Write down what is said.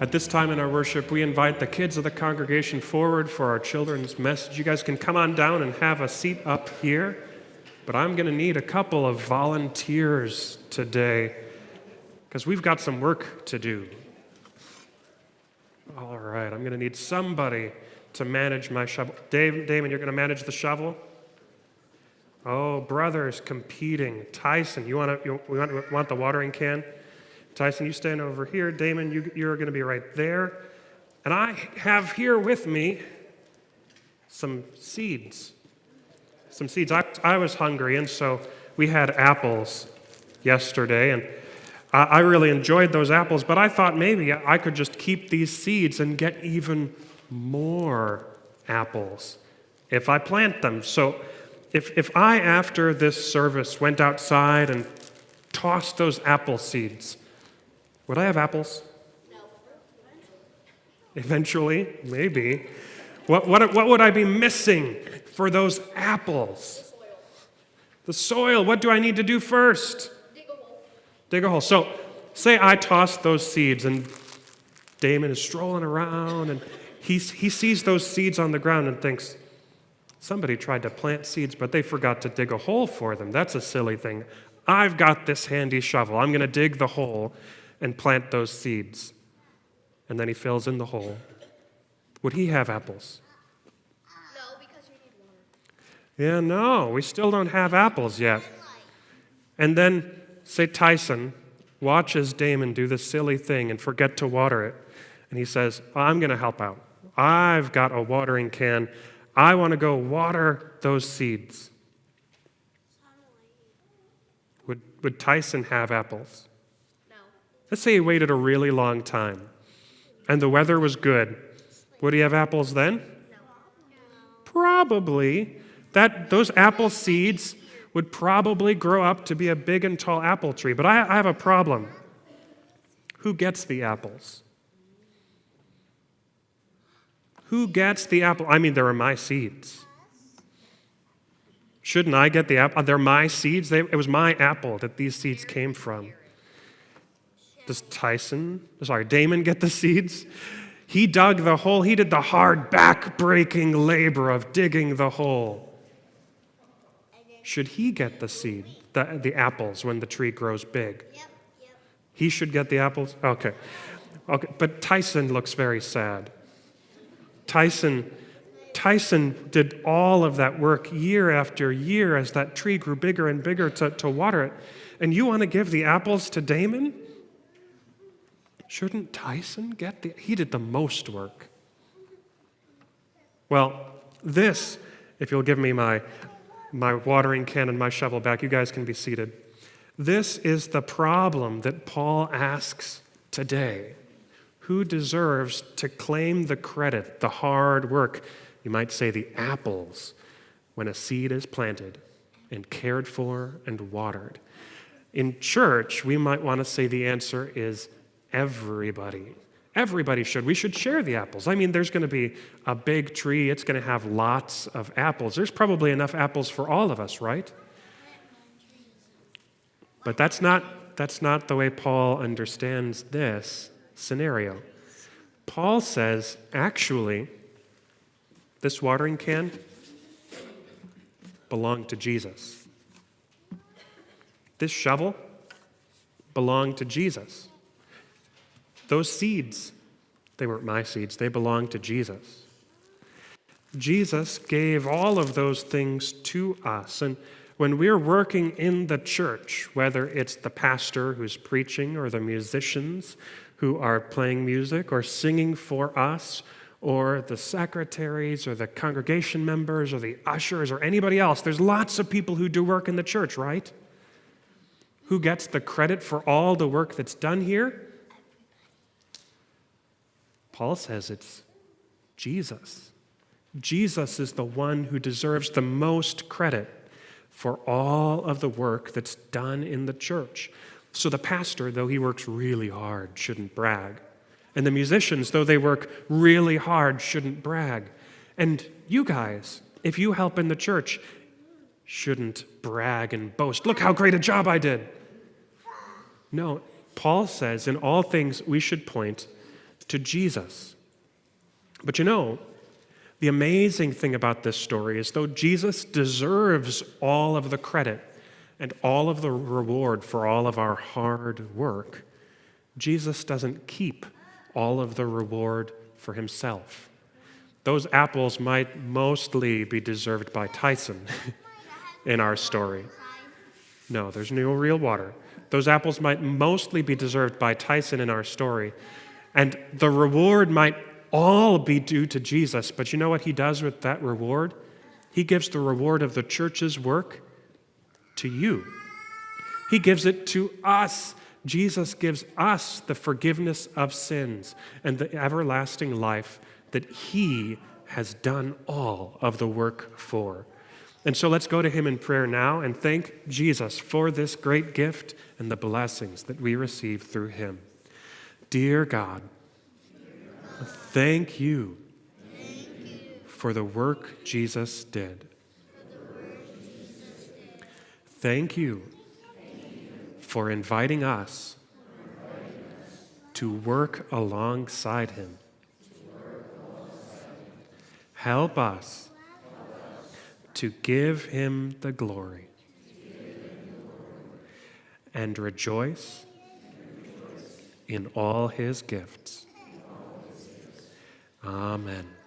At this time in our worship, we invite the kids of the congregation forward for our children's message. You guys can come on down and have a seat up here, but I'm going to need a couple of volunteers today because we've got some work to do. All right, I'm going to need somebody to manage my shovel. Damon, you're going to manage the shovel? Oh, brothers competing. Tyson, you want the watering can? Tyson, you stand over here. Damon, you're going to be right there. And I have here with me some seeds. I was hungry, and so we had apples yesterday, and I really enjoyed those apples, but I thought maybe I could just keep these seeds and get even more apples if I plant them. So if I, after this service, went outside and tossed those apple seeds, would I have apples? No. Eventually, maybe. What would I be missing for those apples? The soil. What do I need to do first? Dig a hole. So, say I toss those seeds, and Damon is strolling around, and he sees those seeds on the ground and thinks, somebody tried to plant seeds, but they forgot to dig a hole for them. That's a silly thing. I've got this handy shovel. I'm going to dig the hole and plant those seeds. And then he fills in the hole. Would he have apples? No, because you need water. Yeah, no, we still don't have apples yet. And then, say Tyson watches Damon do this silly thing and forget to water it. And he says, I'm going to help out. I've got a watering can. I want to go water those seeds. Would Tyson have apples? No. Let's say he waited a really long time and the weather was good. Would he have apples then? No. Probably. Those apple seeds would probably grow up to be a big and tall apple tree. But I have a problem. Who gets the apples? Who gets the apple? I mean, they were my seeds. Shouldn't I get the apple? They're my seeds. It was my apple that these seeds came from. Does Damon get the seeds? He dug the hole. He did the hard, back-breaking labor of digging the hole. Should he get the seed, the apples, when the tree grows big? Yep. He should get the apples? Okay. But Tyson looks very sad. Tyson did all of that work year after year as that tree grew bigger and bigger to water it. And you want to give the apples to Damon? Shouldn't Tyson get he did the most work. Well, this, if you'll give me my watering can and my shovel back, you guys can be seated. This is the problem that Paul asks today. Who deserves to claim the credit, the hard work, you might say the apples, when a seed is planted and cared for and watered? In church, we might want to say the answer is everybody. Everybody should. We should share the apples. I mean, there's going to be a big tree. It's going to have lots of apples. There's probably enough apples for all of us, right? But that's not the way Paul understands this scenario. Paul says, actually, this watering can belonged to Jesus. This shovel belonged to Jesus. Those seeds, they weren't my seeds, they belonged to Jesus. Jesus gave all of those things to us. And when we're working in the church, whether it's the pastor who's preaching or the musicians who are playing music or singing for us, or the secretaries or the congregation members or the ushers or anybody else, there's lots of people who do work in the church, right? Who gets the credit for all the work that's done here? Paul says it's Jesus. Jesus is the one who deserves the most credit for all of the work that's done in the church. So the pastor, though he works really hard, shouldn't brag. And the musicians, though they work really hard, shouldn't brag. And you guys, if you help in the church, shouldn't brag and boast. Look how great a job I did. No, Paul says in all things we should point to Jesus. But you know, the amazing thing about this story is though Jesus deserves all of the credit and all of the reward for all of our hard work, Jesus doesn't keep all of the reward for himself. Those apples might mostly be deserved by Tyson in our story. No, there's no real water. Those apples might mostly be deserved by Tyson in our story. And the reward might all be due to Jesus. But you know what he does with that reward? He gives the reward of the church's work to you. He gives it to us. Jesus gives us the forgiveness of sins and the everlasting life that he has done all of the work for. And so let's go to him in prayer now and thank Jesus for this great gift and the blessings that we receive through him. Dear God, thank you for the work Jesus did. Thank you for inviting us to work alongside him. Help us to give him the glory and rejoice in all his gifts. Amen.